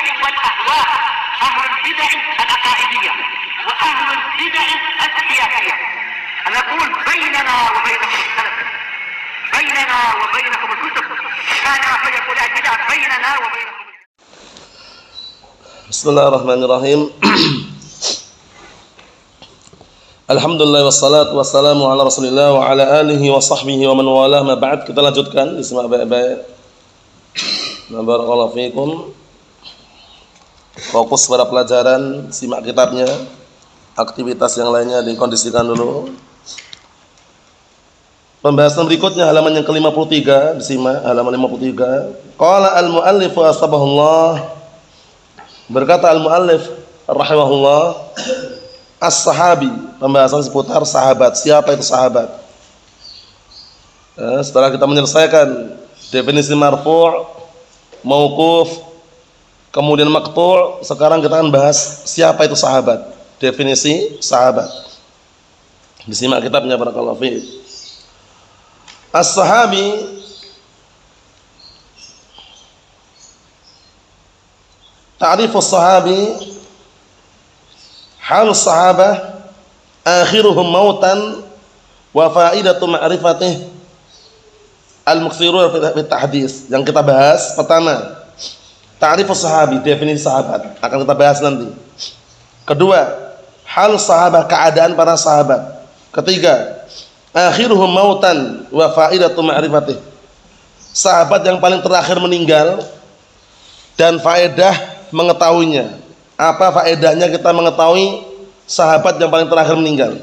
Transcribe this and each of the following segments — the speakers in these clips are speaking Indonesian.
البدع والأهواء، أهل البدع العقائدية وأهل البدع السياسية. أنا أقول بيننا وبينكم السلف، بيننا وبينكم الكتب، كان فيقول البدع بيننا وبينكم. Bismillahirrahmanirrahim. Alhamdulillah wassalatu wassalamu ala Rasulillah wa ala alihi wa sahbihi wa man walah, ma ba'd. Kita lanjutkan, disimak baik-baik. Barakallahu fikum. Fokus pada pelajaran, simak kitabnya. Aktivitas yang lainnya dikondisikan dulu. Pembahasan berikutnya halaman yang ke-53, disimak halaman 53. Qala al-muallif wa asbahullah. Berkata al-muallif rahimahullah, as-sahabi, pembahasan seputar sahabat. Siapa itu sahabat? Setelah kita menyelesaikan definisi marfu', mauquf, kemudian maqtu', sekarang kita akan bahas siapa itu sahabat. Definisi sahabat. Disimak kitabnya barakallahu fiik. As-sahabi ta'rifus sahabi halus sahabah akhiruhum mautan wa faidatu ma'rifatih al-muktsirun fi tahdits. Yang kita bahas pertama, ta'rifus sahabi, definisi sahabat, akan kita bahas nanti. Kedua, halus sahabah, keadaan para sahabat. Ketiga, akhiruhum mautan wa faidatu ma'rifatih, sahabat yang paling terakhir meninggal dan faedah mengetahuinya. Apa faedahnya kita mengetahui sahabat yang paling terakhir meninggal?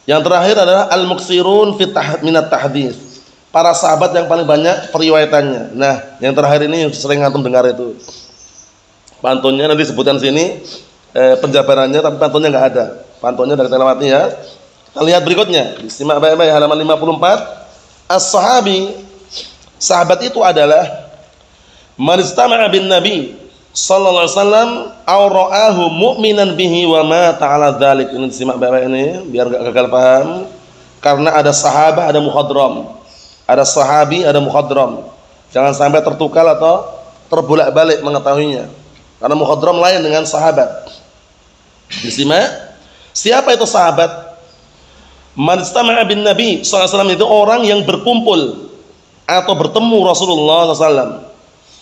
Yang terakhir adalah al-muktsirun fi minat tahdits, para sahabat yang paling banyak periwayatannya. Nah, yang terakhir ini yang sering antum dengar itu. Pantunnya nanti sebutkan sini, penjabarannya, tapi pantunnya enggak ada. Pantunnya dari telawati ya. Kita lihat berikutnya, disimak baik-baik halaman 54. As-sahabi, sahabat itu adalah man istama'a bin nabi sallallahu alaihi wasallam aw ra'ahu mu'minan bihi wa mata 'ala dzalik. Ini disimak baik-baik ini biar enggak gagal paham. Karena ada sahabat, ada mukhadram. Ada sahabi, ada mukhadram. Jangan sampai tertukar atau terbolak-balik mengetahuinya. Karena mukhadram lain dengan sahabat. Disimak, siapa itu sahabat? Man istama'a bin nabi sallallahu alaihi wasallam, itu orang yang berkumpul atau bertemu Rasulullah sallallahu alaihi wasallam.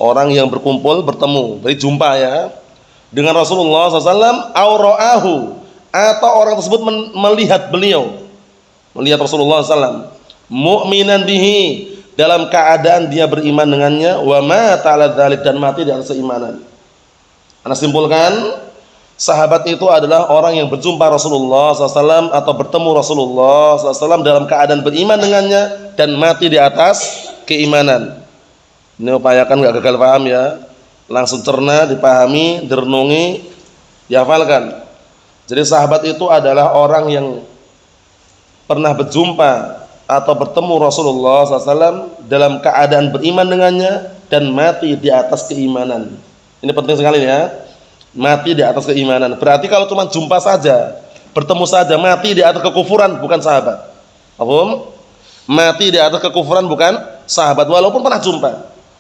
Orang yang berkumpul, bertemu, berarti jumpa ya, dengan Rasulullah SAW, aw ra'ahu, atau orang tersebut melihat beliau, melihat Rasulullah SAW, mu'minan bihi, dalam keadaan dia beriman dengannya, wa mata 'ala dzalik, dan mati di atas keimanan. Anda simpulkan, sahabat itu adalah orang yang berjumpa Rasulullah SAW atau bertemu Rasulullah SAW dalam keadaan beriman dengannya dan mati di atas keimanan. Ini upayakan gak gagal paham ya, langsung cerna, dipahami, direnungi, dihafalkan. Jadi sahabat itu adalah orang yang pernah berjumpa atau bertemu Rasulullah SAW dalam keadaan beriman dengannya dan mati di atas keimanan. Ini penting sekali ya, mati di atas keimanan. Berarti kalau cuma jumpa saja, bertemu saja, mati di atas kekufuran, bukan sahabat. Paham? Mati di atas kekufuran bukan sahabat, walaupun pernah jumpa,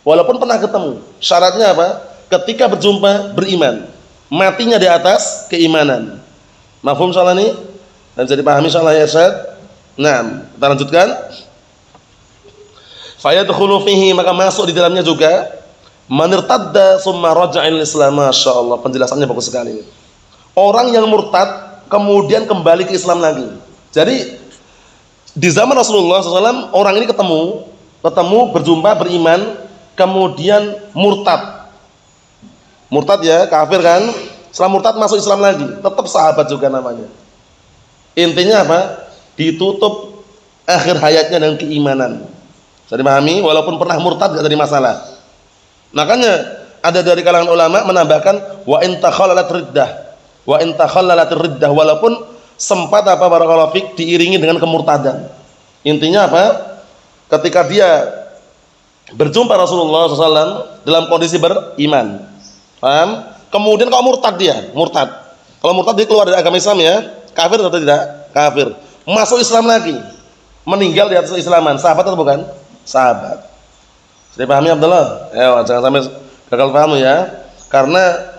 walaupun pernah ketemu. Syaratnya apa? Ketika berjumpa beriman, matinya di atas keimanan. Mafhum soal ini? Dan bisa dipahami insyaallah ya Ustaz. Nah, kita lanjutkan. Fayadkhulu fihi, maka masuk di dalamnya juga man irtadda summa raja'al Islam. Masyaallah, penjelasannya bagus sekali. Orang yang murtad kemudian kembali ke Islam lagi. Jadi di zaman Rasulullah SAW orang ini ketemu, berjumpa, beriman, kemudian murtad ya, kafir kan, setelah murtad masuk Islam lagi, tetap sahabat juga namanya. Intinya apa? Ditutup akhir hayatnya dengan keimanan. Bisa dipahami? Walaupun pernah murtad gak jadi masalah. Makanya ada dari kalangan ulama menambahkan wa in takhallalat riddah, walaupun sempat apa barakallahu fik diiringi dengan kemurtadan. Intinya apa? Ketika dia berjumpa Rasulullah SAW dalam kondisi beriman, paham? Kemudian kalau murtad dia, kalau murtad dia keluar dari agama Islam ya, kafir atau tidak? Kafir. Masuk Islam lagi, meninggal di atas keislaman, sahabat atau bukan? Sahabat. Sudah pahami Abdullah? Jangan sampai gagal paham ya. Karena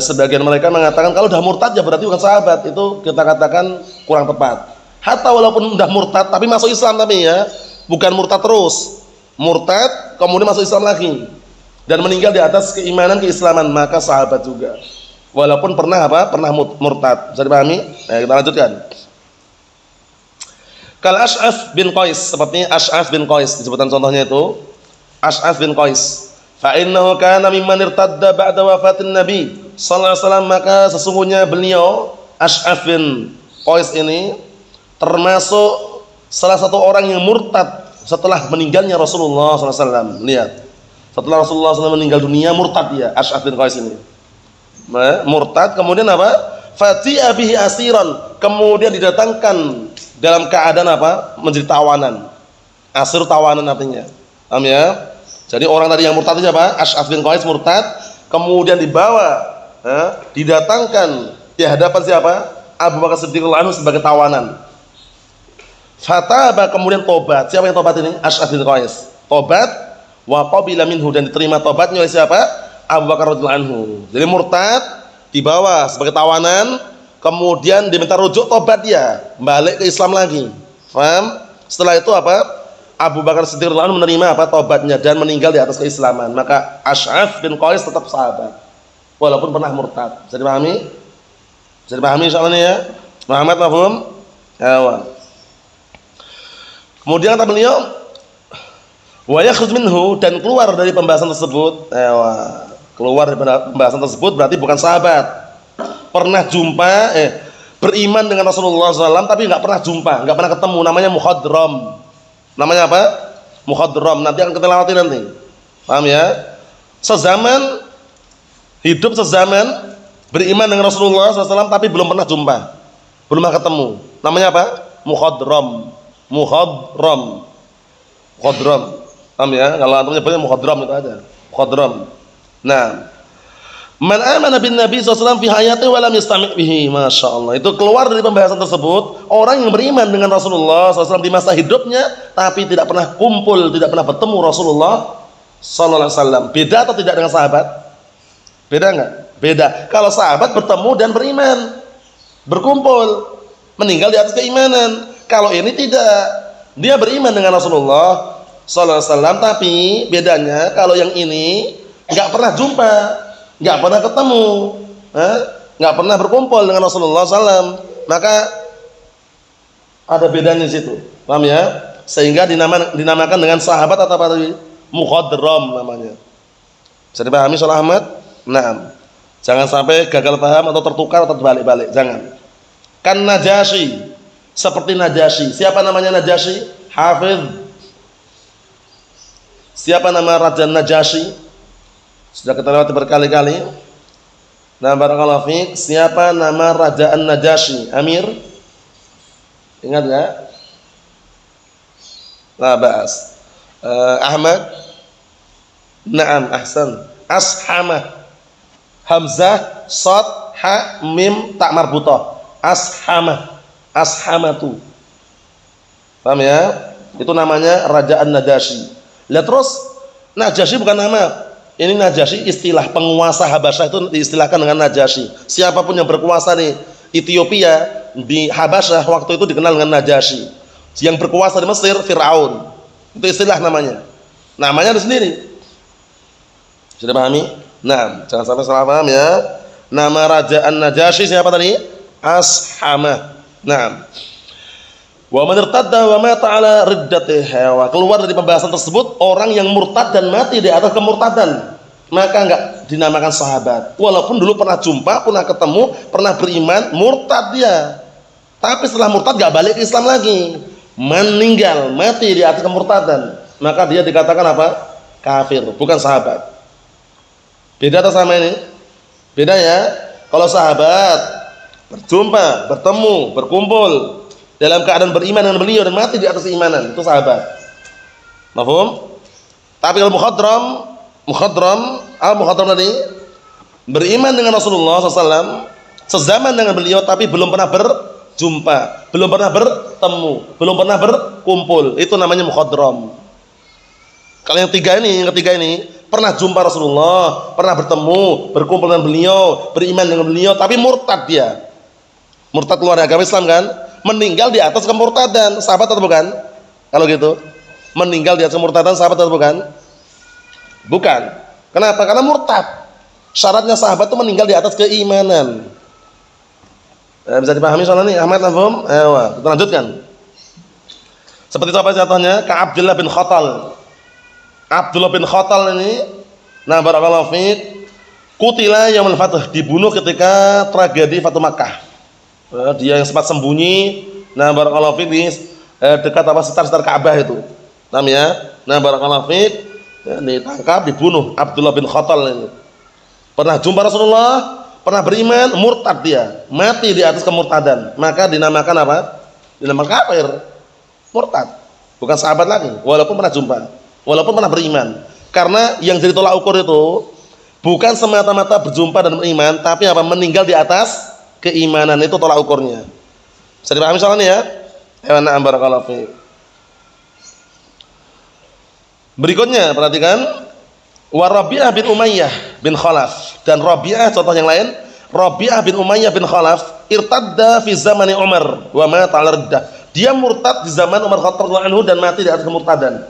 sebagian mereka mengatakan kalau udah murtad ya berarti bukan sahabat. Itu kita katakan kurang tepat. Hatta walaupun udah murtad tapi masuk Islam, tapi ya bukan murtad terus, murtad kemudian masuk Islam lagi dan meninggal di atas keimanan keislaman, maka sahabat juga walaupun pernah pernah murtad. Bisa dipahami? Nah, kita lanjutkan. Kal Ash'af bin Qais, seperti Ash'af bin Qais disebutkan contohnya itu Ash'af bin Qais. Fa innahu kana mimman irtadda ba'da wafatin Nabi sallallahu alaihi wasallam, maka sesungguhnya beliau Ash'af bin Qais ini termasuk salah satu orang yang murtad setelah meninggalnya Rasulullah sallallahu alaihi wasallam. Lihat, setelah Rasulullah SAW meninggal dunia murtad dia, Ash'af bin Qais ini. Murtad, kemudian apa? Fati'a bihi asiran, kemudian didatangkan dalam keadaan menjadi tawanan. Asir tawanan artinya. Paham ya? Jadi orang tadi yang murtad itu Ash'af bin Qais murtad, kemudian dibawa, didatangkan di hadapan siapa? Abu Bakar Siddiq radhiyallahu anhu sebagai tawanan. Fataba, kemudian tobat. Siapa yang tobat ini? Ash'af bin Qais. Tobat, wa qabila minhu, dan diterima tobatnya oleh siapa? Abu Bakar radhiyallahu anhu. Jadi murtad dibawa sebagai tawanan, kemudian diminta rujuk, tobat dia, balik ke Islam lagi. Paham? Setelah itu Abu Bakar Siddiq radhiyallahu anhu menerima tobatnya dan meninggal di atas keislaman. Maka Ash'af bin Qais tetap sahabat walaupun pernah murtad. Bisa dipahami? Bisa dipahami insyaallah ini ya. Muhammad mafhum? Ya. Kemudian kata beliau, wa yakhruj minhu, dan keluar dari pembahasan tersebut. Keluar dari pembahasan tersebut berarti bukan sahabat. Pernah jumpa, beriman dengan Rasulullah SAW tapi nggak pernah jumpa, nggak pernah ketemu. Namanya mukhadram. Namanya apa? Mukhadram. Nanti akan kita lewati nanti. Paham ya? Sezaman, hidup sezaman, beriman dengan Rasulullah SAW tapi belum pernah jumpa, belum pernah ketemu. Namanya apa? Mukhadram. Mukhadram. Paham ya? Kalau antum nyebutnya mukhadram itu aja. Mukhadram. Nah, man amana bin Nabi SAW fi hayati wa lam yastami' bihi. Masya Allah. Itu keluar dari pembahasan tersebut. Orang yang beriman dengan Rasulullah SAW di masa hidupnya tapi tidak pernah kumpul, tidak pernah bertemu Rasulullah SAW. Beda atau tidak dengan sahabat? Beda enggak? Beda. Kalau sahabat bertemu dan beriman, berkumpul, meninggal di atas keimanan. Kalau ini tidak, dia beriman dengan Rasulullah SAW, tapi bedanya kalau yang ini nggak pernah jumpa, nggak pernah ketemu, nggak pernah berkumpul dengan Rasulullah SAW, maka ada bedanya di situ, paham ya? Sehingga dinamakan dengan sahabat atau apa tadi? Mukhadram namanya. Bisa dipahami Salah Ahmad? Nah, jangan sampai gagal paham atau tertukar atau terbalik-balik, jangan. Kan Najasyi, seperti Najasyi. Siapa namanya Najasyi? Hafidh. Siapa nama Raja Najasyi? Sudah kita lewati berkali-kali. Nah, barakallahu fiik. Siapa nama Raja An-Najasyi? Amir? Ingat enggak? La ba'as. Ahmad? Naam, ahsan. Ashamah. Hamzah, shad, ha, mim, tak marbutah. Ashamah. Ashamatu. Paham ya? Itu namanya Raja An-Najasyi. Lihat terus, Najasyi bukan nama. Ini Najasyi istilah penguasa Habasyah, itu diistilahkan dengan Najasyi. Siapapun yang berkuasa di Ethiopia, di Habasyah waktu itu dikenal dengan Najasyi. Yang berkuasa di Mesir, Fir'aun. Itu istilah namanya. Namanya ada sendiri. Sudah pahami? Nah, jangan sampai salah paham ya. Nama Raja An-Najasyi siapa tadi? Ashamah. Nah, wa man irtadda wa mata ala riddatihi, keluar dari pembahasan tersebut orang yang murtad dan mati di atas kemurtadan, maka enggak dinamakan sahabat. Walaupun dulu pernah jumpa, pernah ketemu, pernah beriman, murtad dia. Tapi setelah murtad enggak balik ke Islam lagi, meninggal, mati di atas kemurtadan, maka dia dikatakan apa? Kafir, bukan sahabat. Beda atau sama ini? Beda ya. Kalau sahabat berjumpa, bertemu, berkumpul dalam keadaan beriman dengan beliau dan mati di atas keimanan, itu sahabat. Mafhum? Tapi kalau mukhadram tadi beriman dengan Rasulullah SAW, sezaman dengan beliau tapi belum pernah berjumpa, belum pernah bertemu, belum pernah berkumpul, itu namanya mukhadram. Kalau yang ketiga ini pernah jumpa Rasulullah, pernah bertemu, berkumpul dengan beliau, beriman dengan beliau, tapi murtad dia. Murtad keluar dari agama Islam kan? Meninggal di atas kemurtadan, sahabat atau bukan? Kalau gitu, meninggal di atas kemurtadan, sahabat atau bukan? Bukan. Kenapa? Karena murtad. Syaratnya sahabat itu meninggal di atas keimanan. Bisa dipahami soal ini, Ahmad Nafum? Kita lanjutkan. Seperti itu apa contohnya? Ka Abdullah bin Khattal. Abdullah bin Khattal ini, nah barakallahu fiik, qutila yaumul fath, dibunuh ketika tragedi Fatu Makkah. Dia yang sempat sembunyi, nah barakallahu fiik di dekat sekitar Ka'bah itu. Namanya, nah barakallahu fiik, ditangkap, dibunuh Abdullah bin Khattal ini. Pernah jumpa Rasulullah, pernah beriman, murtad dia, mati di atas kemurtadan. Maka dinamakan apa? Dinamakan kafir. Murtad. Bukan sahabat lagi, walaupun pernah jumpa, walaupun pernah beriman. Karena yang jadi tolak ukur itu bukan semata-mata berjumpa dan beriman, tapi apa? Meninggal di atas keimanan, itu tolak ukurnya. Bisa dipahami soalnya ya? Na'am barakallahu fiik. Berikutnya perhatikan, wa Rabi'ah bin Umayyah bin Khalaf, dan Rabi'ah contoh yang lain, Rabi'ah bin Umayyah bin Khalaf irtadda fi zamani Umar wa mata 'ala riddah. Dia murtad di zaman Umar Khattab radhiyallahu anhu dan mati di atas kemurtadan.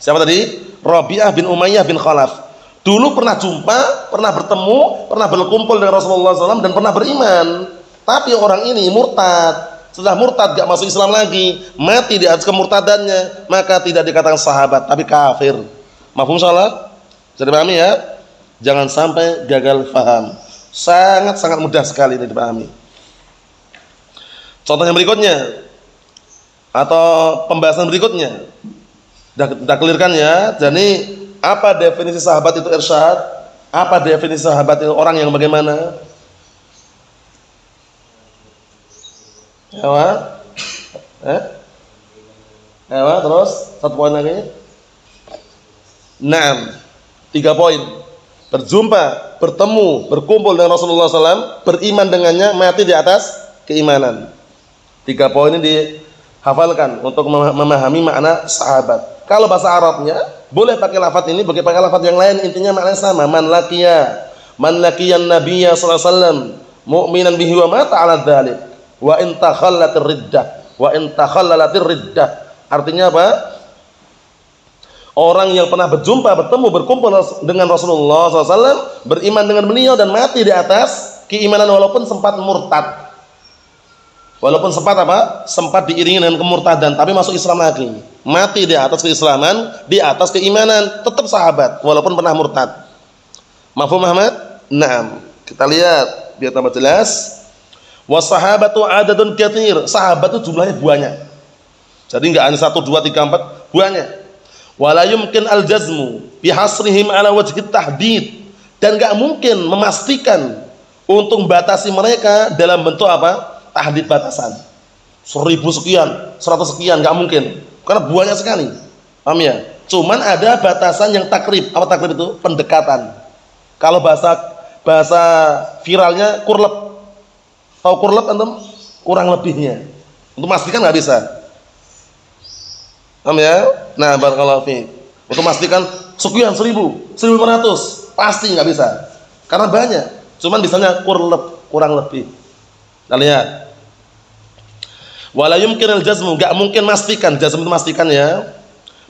Siapa tadi? Rabi'ah bin Umayyah bin Khalaf. Dulu pernah jumpa, pernah bertemu, pernah berkumpul dengan Rasulullah SAW dan pernah beriman. Tapi orang ini murtad. Setelah murtad gak masuk Islam lagi, mati di atas kemurtadannya, maka tidak dikatakan sahabat, tapi kafir. Mafhum salah? Bisa dipahami ya? Jangan sampai gagal paham. Sangat mudah sekali ini dipahami. Contoh yang berikutnya atau pembahasan berikutnya kita clearkan ya. Jadi apa definisi sahabat itu irsyad? Apa definisi sahabat itu orang yang bagaimana? Terus satu poin lagi. 6, 3 poin. Berjumpa, bertemu, berkumpul dengan Rasulullah SAW, beriman dengannya, mati di atas keimanan. 3 poin ini dihafalkan untuk memahami makna sahabat. Kalau bahasa Arabnya boleh pakai lafaz ini, boleh pakai lafaz yang lain, intinya maknanya sama. Man laqiyan nabiyya sallallahu alaihi wasallam mu'minan bihi wa mata 'ala dzalik wa in takhallatir riddah. Artinya apa? Orang yang pernah berjumpa, bertemu, berkumpul dengan Rasulullah SAW, beriman dengan beliau dan mati di atas keimanan walaupun sempat murtad. Walaupun sempat apa? Sempat diiringi dengan kemurtadan, tapi masuk Islam lagi. Mati di atas keislaman, di atas keimanan, tetap sahabat walaupun pernah murtad. Mafhum Ahmad? Naam. Kita lihat biar tambah jelas. Wassahabatu adadun katsir. Sahabat itu jumlahnya banyak. Jadi enggak hanya 1 2 3 4, banyak. Wala yumkin al-jazmu bihasrihim ala wajhi tahdid, dan enggak mungkin memastikan untuk membatasi mereka dalam bentuk apa? Tahdid, batasan. 1000 sekian, 100 sekian, enggak mungkin. Karena banyak sekali. Paham ya? Cuman ada batasan yang takrib. Apa takrib itu? Pendekatan. Kalau bahasa viralnya kurlep. Tahu kurlep antum? Kurang lebihnya. Untuk memastikan enggak bisa. Paham ya? Nah, barakallahu fiik. Untuk memastikan sekian, 1000, 1500, pasti enggak bisa. Karena banyak. Cuman bisanya kurlep, kurang lebih. Kita lihat. Wala yumkinul jazmu, enggak mungkin memastikan. Jazm itu memastikan ya.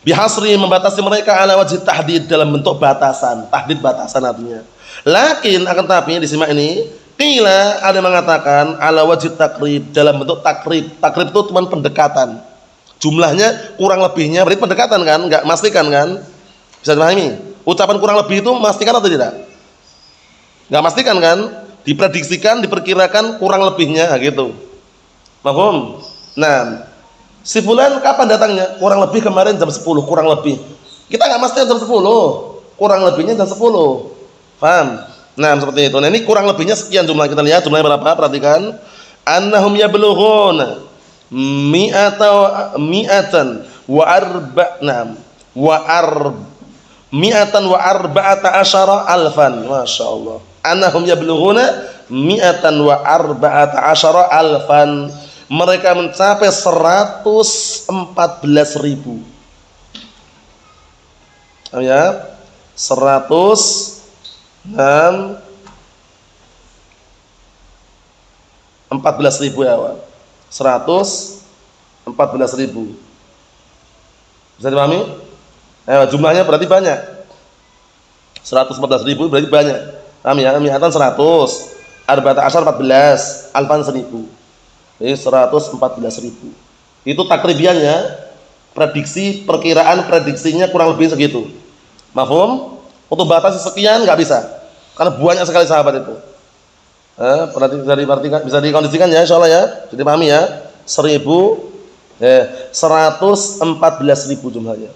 Bihasri, membatasi mereka ala wajhi tahdid, dalam bentuk batasan. Tahdid batasan artinya. Lakin akan tapi disimak ini, qila ada mengatakan ala wajhi takrib, dalam bentuk takrib. Takrib itu cuma pendekatan. Jumlahnya kurang lebihnya berarti pendekatan kan, enggak memastikan kan? Bisa dipahami? Ucapan kurang lebih itu memastikan atau tidak? Enggak memastikan kan? Diprediksikan, diperkirakan kurang lebihnya gitu. Paham? Nah, si fulan kapan datangnya? Kurang lebih kemarin jam 10, kurang lebih. Kita enggak mesti jam 10. Kurang lebihnya jam 10. Paham? Nah, seperti itu. Nah, ini kurang lebihnya sekian jumlah. Kita lihat jumlahnya berapa? Perhatikan. Annahum yablughuna mi'atan wa arba'ata asyara alfan. Masyaallah. Annahum yablughuna mi'atan wa arba'ata asyara alfan. Mereka mencapai 114.000. Ya, 114.000 ya, Pak. 114.000. Bisa dipahami? Jumlahnya berarti banyak. 114.000 berarti banyak. Paham ya? Mi'atan 100, arba'ata asyar 14, alfan 1000. Jadi 114.000. Itu takribiannya, prediksinya kurang lebih segitu. Mafhum? Untuk batasi sekian nggak bisa. Karena banyak sekali sahabat itu. Bisa dikondisikan ya insyaallah ya. Jadi pahami ya. 114.000 jumlahnya.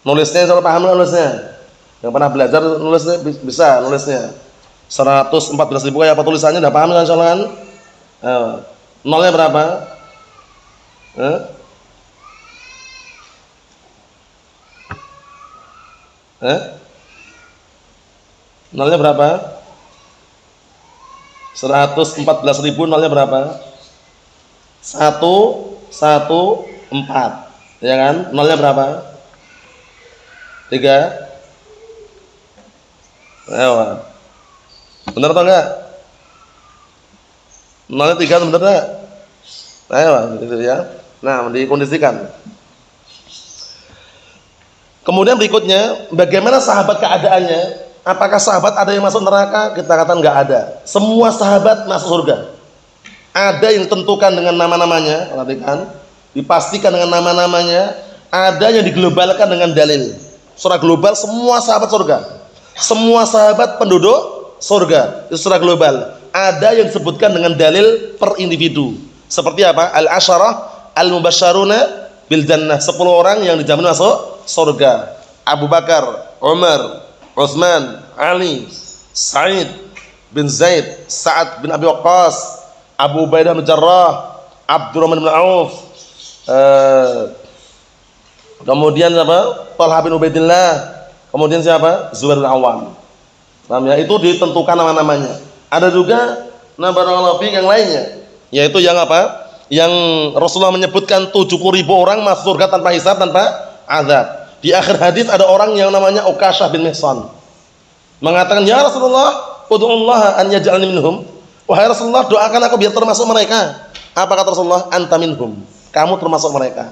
Nulisnya insyaallah paham nulisnya. Yang pernah belajar nulisnya bisa nulisnya. 114.000 kayak apa tulisannya udah paham kan insyaallah kan? Nolnya berapa? Nolnya berapa? 114.000 nolnya berapa? 114. Ya kan? Nolnya berapa? 3. Ayo. Benar atau enggak? Nolnya 3 benar enggak? Ayo, gitu ya. Nah, dikondisikan. Kemudian berikutnya, bagaimana sahabat keadaannya? Apakah sahabat ada yang masuk neraka? Kita katakan enggak ada. Semua sahabat masuk surga. Ada yang ditentukan dengan nama-namanya, perhatikan, dipastikan dengan nama-namanya, ada yang diglobalkan dengan dalil. Secara global semua sahabat surga. Semua sahabat penduduk surga. Itu secara global. Ada yang disebutkan dengan dalil per individu. Seperti apa? Al-asyarah al-mubasysyaruna bil jannah. 10 orang yang dijamin masuk surga. Abu Bakar, Umar, Utsman, Ali, Sa'id bin Zaid, Sa'ad bin Abi Waqqas, Abu Ubaidah bin Jarrah, Abdurrahman bin Auf, kemudian siapa? Talha bin Ubaidillah, kemudian siapa? Zubair bin Awam. Paham ya? Itu ditentukan nama-namanya. Ada juga nama yang lainnya, yaitu yang apa? Yang Rasulullah menyebutkan 70.000 orang masuk surga tanpa hisab, tanpa azab. Di akhir hadis ada orang yang namanya Uqashah bin Mihsan mengatakan, "Ya Rasulullah, ud'ullaha an yaj'alni minhum." Wahai Rasulullah, doakan aku biar termasuk mereka. Apa kata Rasulullah? Anta minhum. Kamu termasuk mereka.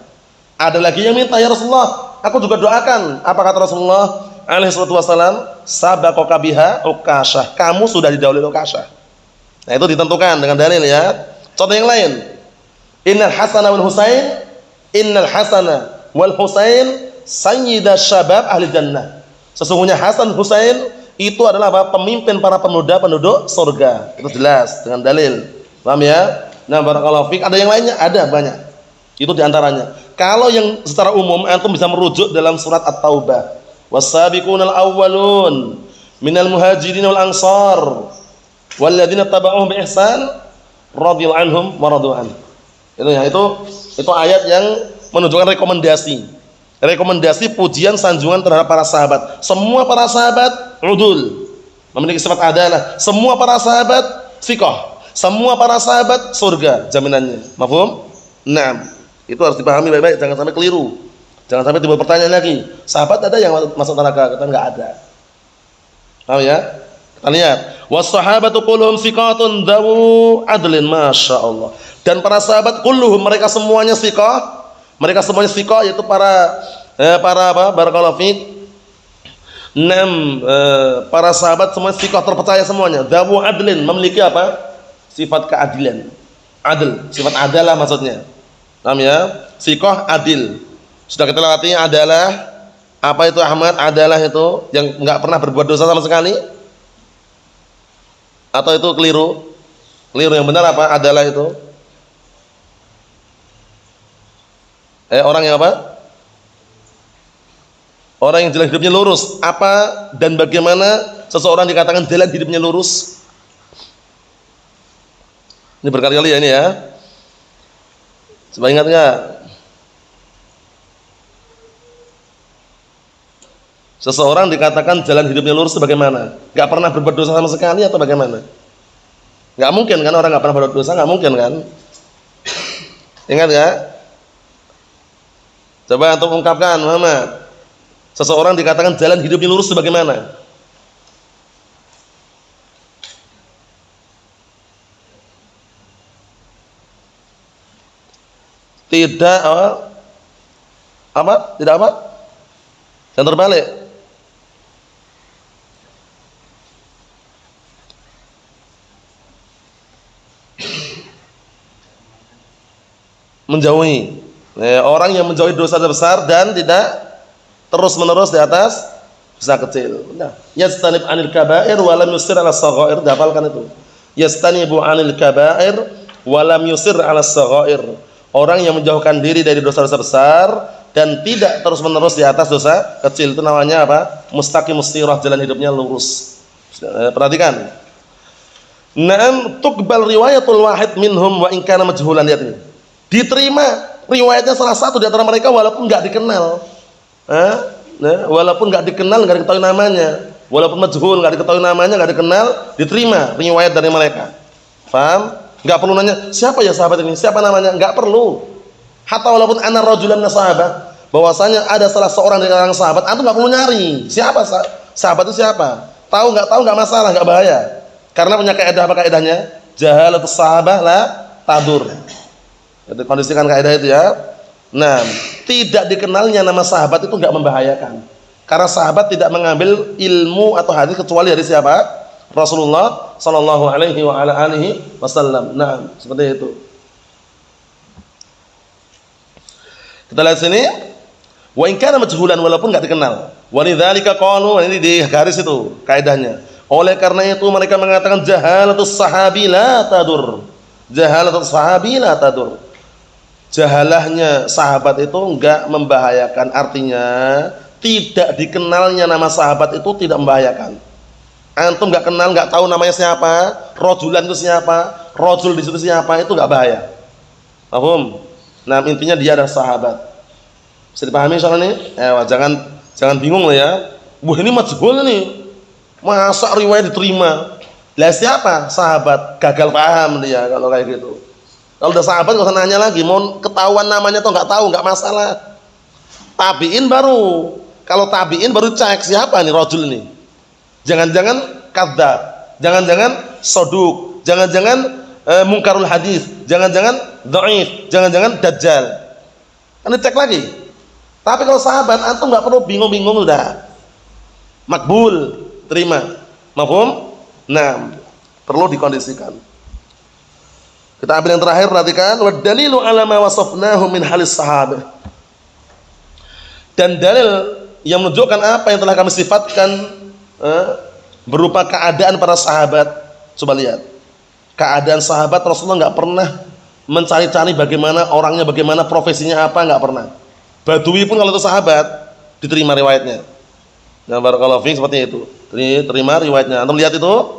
Ada lagi yang minta, "Ya Rasulullah, aku juga doakan." Apa kata Rasulullah alaihi salatu wasallam? Sabaqaka biha Uqashah. Kamu sudah didahului Uqashah. Nah, itu ditentukan dengan dalil ya. Contoh yang lain. Innal Hasana wal Husain, innal Hasana wal Husain sayyida syabab ahli jannah. Sesungguhnya Hasan Husain itu adalah apa? Pemimpin para pemuda penduduk surga. Itu jelas dengan dalil. Paham ya? Nah, barakallahu fiik. Ada yang lainnya? Ada banyak. Itu diantaranya. Kalau yang secara umum antum bisa merujuk dalam surat At-Taubah. Was-sabiqunal awwalun minal muhajirin wal ansar walladzina tabauhum bi ihsan radhiyallahu anhum wa radu an. Itu ya, itu ayat yang menunjukkan rekomendasi pujian sanjungan terhadap para sahabat. Semua para sahabat udul, memiliki sifat adalah. Semua para sahabat thiqah. Semua para sahabat surga jaminannya. Mafhum? Naam. Itu harus dipahami baik-baik, jangan sampai keliru. Jangan sampai timbul pertanyaan lagi. Sahabat ada yang masuk neraka? Kata enggak ada. Paham ya? Kita lihat. Was-sahabatu kulluhum thiqatun dzawu adlin, masyaallah. Dan para sahabat kulluhum, mereka semuanya thiqah. Mereka semuanya thiqah, yaitu para apa? Barakallahu fiik. Para sahabat semuanya thiqah, terpercaya semuanya. Dzawu adlin, memiliki apa? Sifat keadilan. Adil, sifat adalah maksudnya. Paham ya? Thiqah adil. Sudah kita lewati adalah apa itu Ahmad? Adalah itu yang enggak pernah berbuat dosa sama sekali? Atau itu keliru? Keliru, yang benar apa? Adalah itu orang yang apa? Orang yang jalan hidupnya lurus. Apa dan bagaimana seseorang dikatakan jalan hidupnya lurus? Ini berkali-kali ya ini ya. Coba ingat enggak? Seseorang dikatakan jalan hidupnya lurus itu bagaimana? Enggak pernah berbuat dosa sama sekali atau bagaimana? Enggak mungkin kan, orang enggak pernah berbuat dosa, enggak mungkin kan? Ingat enggak? Coba untuk ungkapkan, Muhammad. Seseorang dikatakan jalan hidupnya lurus itu bagaimana? Tidak apa? Tidak apa? Yang terbalik. Menjauhi. Orang yang menjauhi dosa besar dan tidak terus-menerus di atas dosa kecil. Nah, yastanib 'anil kaba'ir wa lam yusir 'ala shaghair. Hafalkan itu. Yastanibu 'anil kaba'ir wa lam yusir 'ala shaghair. Orang yang menjauhkan diri dari dosa-dosa besar dan tidak terus-menerus di atas dosa kecil, itu namanya apa? Mustaqimus sirah, jalan hidupnya lurus. Perhatikan. Na'am tuqbal riwayatul wahid minhum wa in kana majhulan. Lihat ini. Diterima riwayatnya salah satu di antara mereka walaupun enggak dikenal. Walaupun enggak dikenal, enggak diketahui namanya, walaupun majhul, enggak diketahui namanya, enggak dikenal, diterima riwayat dari mereka. Paham? Enggak perlu nanya, siapa ya sahabat ini? Siapa namanya? Enggak perlu. Hatta walaupun ana rajulan min sahabat, bahwasanya ada salah seorang dari kalangan sahabat, antum enggak perlu nyari. Siapa sahabat itu siapa? Tahu enggak masalah, enggak bahaya. Karena punya kaidah apa kaidahnya? Jahalatus sahabah la tadur. Itu kondisikan kaidah itu ya. Nah, tidak dikenalnya nama sahabat itu enggak membahayakan. Karena sahabat tidak mengambil ilmu atau hadis kecuali dari siapa? Rasulullah sallallahu alaihi wa ala alihi wasallam. Nah, seperti itu. Kita lihat sini. Wa in kana majhulan, walaupun enggak dikenal. Walidzalika qalu, ini di garis itu kaidahnya. Oleh karena itu mereka mengatakan jahalatus sahabi la tadur. Jahalatus sahabi la tadur. Jahalahnya sahabat itu enggak membahayakan, artinya tidak dikenalnya nama sahabat itu tidak membahayakan. Antum enggak kenal, enggak tahu namanya siapa, rajulan itu siapa, rajul di situ siapa, itu enggak bahaya. Paham? Nah, intinya dia adalah sahabat. Bisa dipahami soal ini? Jangan bingung lah ya. Wah, ini majhul ini. Masa riwayat diterima? Lah siapa? Sahabat. Gagal paham dia kalau kayak gitu. Kalau udah sahabat enggak usah nanya lagi, mau ketahuan namanya atau enggak tahu, enggak masalah. Tabi'in baru. Kalau tabi'in baru cek siapa nih rajul ini. Jangan-jangan kadzdzab, jangan-jangan soduk, jangan-jangan mungkarul hadis, jangan-jangan dhaif, jangan-jangan dajjal. Kan dicek lagi. Tapi kalau sahabat antum enggak perlu bingung-bingung, udah. Makbul, terima. Mafhum? Nah, perlu dikondisikan. Kita ambil yang terakhir, perhatikan, wa dalilu ala ma wasafnahu min halis sahabah. Dan dalil yang menunjukkan apa yang telah kami sifatkan berupa keadaan para sahabat. Coba lihat. Keadaan sahabat Rasulullah enggak pernah mencari-cari bagaimana orangnya, bagaimana profesinya apa, enggak pernah. Badui pun kalau itu sahabat diterima riwayatnya. Nah, barakallahu fiik, seperti itu. Terima riwayatnya. Antum lihat itu.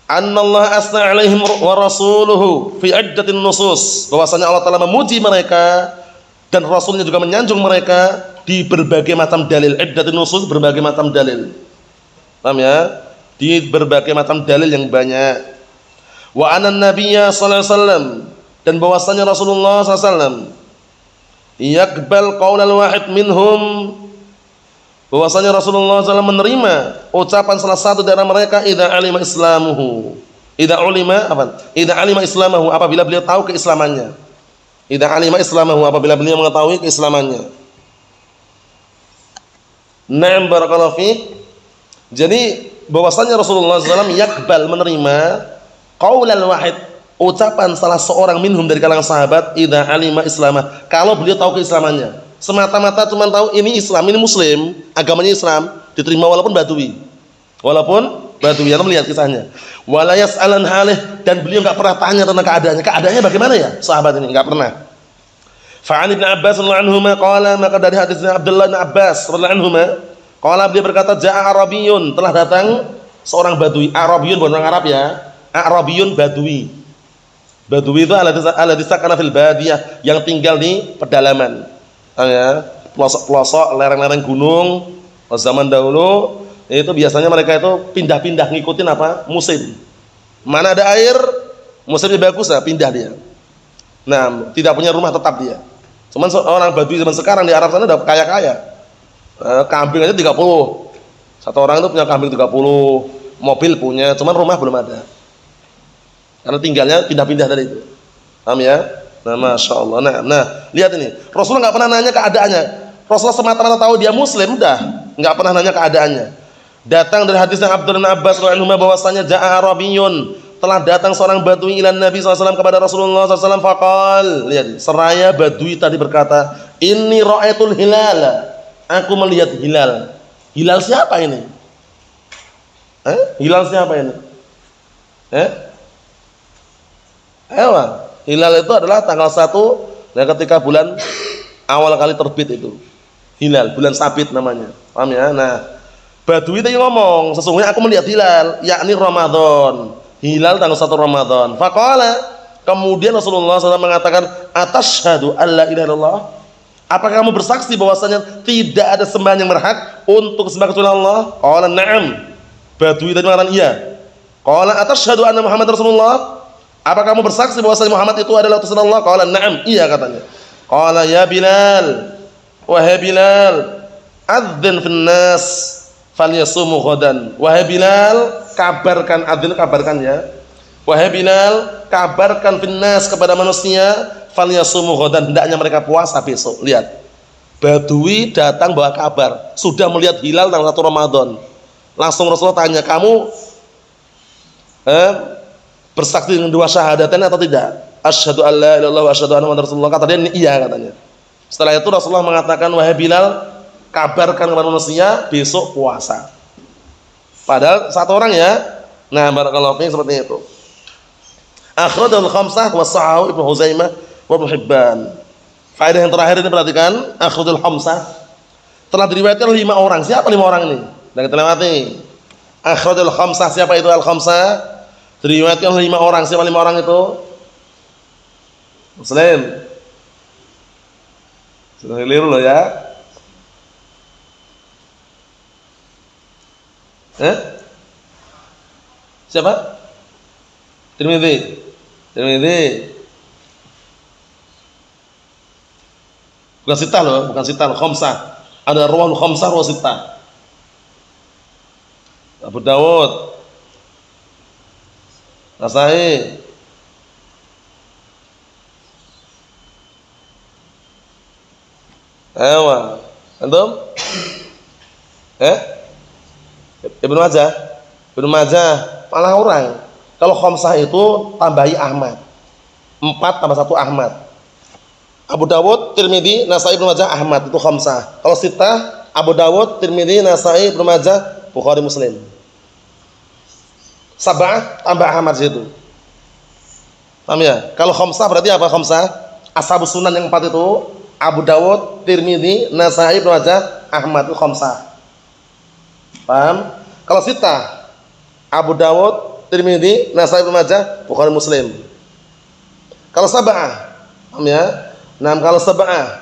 Annallahu asna 'alaihim wa rasuluhu fi iddatin nusus, bahwasanya Allah Taala memuji mereka dan Rasulnya juga menyanjung mereka di berbagai macam dalil. Iddatin nusus, berbagai macam dalil. Paham ya? Di berbagai macam dalil yang banyak. Wa anna nabiyya sallallahu alaihi wasallam, dan bahwasanya Rasulullah sallallahu alaihi wasallam yaqbal qaulal wahid minhum, bahwasanya Rasulullah SAW menerima ucapan salah satu dari mereka idza alima islamuhu. Idza alima islamahu, apabila beliau tahu keislamannya. Idza alima islamahu, apabila beliau mengetahui keislamannya. Na'am, barakallahu fiik. Jadi bahwasanya Rasulullah SAW yakbal, menerima qaulal wahid, ucapan salah seorang minhum dari kalangan sahabat idza alima islamah, kalau beliau tahu keislamannya. Semata-mata cuma tahu ini Islam, ini Muslim, agamanya Islam, diterima walaupun badui. Anda melihat kisahnya. Wala yas'alan halih, dan beliau enggak pernah tanya tentang keadaannya. Keadaannya bagaimana ya sahabat ini? Enggak pernah. Fa'an Ibnu Abbas radhiyallahu anhuma qala, maka dari hadis Abdullah bin Abbas radhiyallahu anhuma, qala, beliau berkata, ja'a Arabiyun, telah datang seorang badui. Arabiyun bukan orang Arab ya. Arabiyun badui. Badui itu alladzi sakana fil badiyah, yang tinggal di pedalaman. Ya, pelosok-pelosok, lereng-lereng gunung. Zaman dahulu itu biasanya mereka itu pindah-pindah ngikutin apa? Musim. Mana ada air, musimnya bagus, nah pindah dia. Nah, tidak punya rumah tetap dia. Cuman orang Badui zaman sekarang di Arab sana udah kaya-kaya. Kambing aja 30. Satu orang itu punya kambing 30, mobil punya, cuman rumah belum ada. Karena tinggalnya pindah-pindah dari itu. Paham ya? Nah, Masya Allah. Nah, lihat ini. Rasulullah nggak pernah nanya keadaannya. Rasulullah semata-mata tahu dia muslim, udah. Nggak pernah nanya keadaannya. Datang dari hadis yang Abdullah bin Abbas radhiyallahu anhu bahwasanya ja'a Arabiyun, telah datang seorang Badui ila Nabi SAW kepada Rasulullah SAW. Faqal, lihat, seraya Badui tadi berkata, inni ra'aitul hilal, aku melihat hilal. Hilal siapa ini? Hilal siapa ini? Hilal itu adalah tanggal 1 ketika bulan awal kali terbit itu. Hilal, bulan sabit namanya. Paham ya? Nah, Badui tadi ngomong, sesungguhnya aku melihat hilal, yakni Ramadan. Hilal tanggal 1 Ramadan. Faqala, kemudian Rasulullah SAW mengatakan, atasyhadu alla ilaha illallah? Apakah kamu bersaksi bahwasanya tidak ada sembahan yang berhak untuk disembah kecuali Allah? Qala na'am. Badui tadi mengatakan iya. Qala atasyhadu anna Muhammad Rasulullah? Apakah kamu bersaksi bahwasanya Muhammad itu adalah utusan Allah? Qala na'am. Iya katanya. Qala ya Bilal, wahai Bilal, adzin fin nas falyasumu ghadan. Wahai Bilal, kabarkan, adzin kabarkan ya. Wahai Bilal, kabarkan fin nas kepada manusia, falyasumu ghadan, hendaknya mereka puasa besok. Lihat. Badui datang bawa kabar, sudah melihat hilal tanggal 1 Ramadan. Langsung Rasulullah tanya, kamu bersaksi dengan 2 syahadatain atau tidak? Asyhadu an la ilaha illallah wa asyhadu anna Muhammadar Rasulullah. Kata dia, iya katanya. Setelah itu Rasulullah mengatakan, wahai Bilal, kabarkan kepada manusia besok puasa. Padahal 1 orang ya. Nah, barakallahu fiik, seperti itu. Akhrajul khamsah wa sahahu Ibnu Huzaimah wa Ibnu Hibban. Faedah yang terakhir ini perhatikan, akhrajul khamsah. Telah diriwayatkan 5 orang. Siapa 5 orang ini? Dan kita lewati. Akhrajul khamsah, siapa itu al-khamsah? Diriwayatkan 5 orang. Siapa 5 orang itu? Muslim. Sudah keliru loh ya. Siapa? Tirmidzi. Bukan sitah loh, bukan sitah, khamsah. Ada rawahul khamsah wa sitah. Abu Dawud, Nasai, antum? Ibnu Majah malah orang. Kalau khamsah itu tambahi Ahmad. 4 tambah 1 Ahmad. Abu Dawud, Tirmidzi, Nasai, Ibnu Majah, Ahmad, itu khamsah. Kalau sitah, Abu Dawud, Tirmidzi, Nasai, Ibnu Majah, Bukhari, Muslim. Sab'ah tambah Ahmad situ. Paham ya? Kalau khamsah berarti apa khamsah? Ashabus sunan yang 4 itu Abu Dawud, Tirmidzi, Nasai, Ibnu Majah, Ahmad, itu khamsah. Paham? Kalau sitah, Abu Dawud, Tirmidzi, Nasai, Ibnu Majah, Bukhari, Muslim. Kalau sab'ah, paham ya? Nah, kalau sab'ah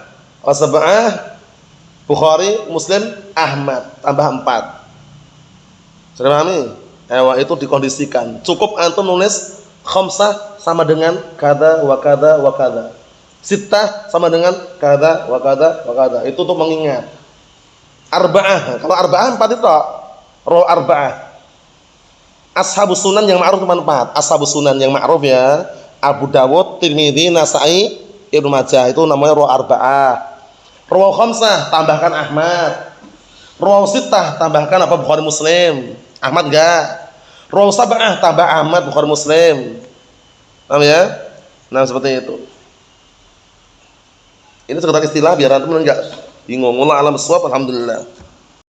Bukhari, Muslim, Ahmad, tambah 4. Sudah pahami? Itu dikondisikan. Cukup antum nulis khamsah sama dengan kada wa kada wa kada. Sittah sama dengan kada wa kada wa kada. Itu untuk mengingat. Arba'ah, kalau arba'ah 4 itu roh arba'ah. Ashabus sunan yang ma'ruf cuma 4. Ashabus sunan yang ma'ruf ya, Abu Dawud, Tirmidzi, Nasai, Ibnu Majah, itu namanya roh arba'ah. Roh khamsah tambahkan Ahmad. Roh sittah tambahkan apa? Bukhari, Muslim. Ahmad enggak. Roh sab'ah tambah Ahmad, Bukhari, Muslim. Paham ya? Nah, seperti itu. Ini sekedar istilah biar antum enggak bingung. Wallahu a'lam bishawab. Alhamdulillah.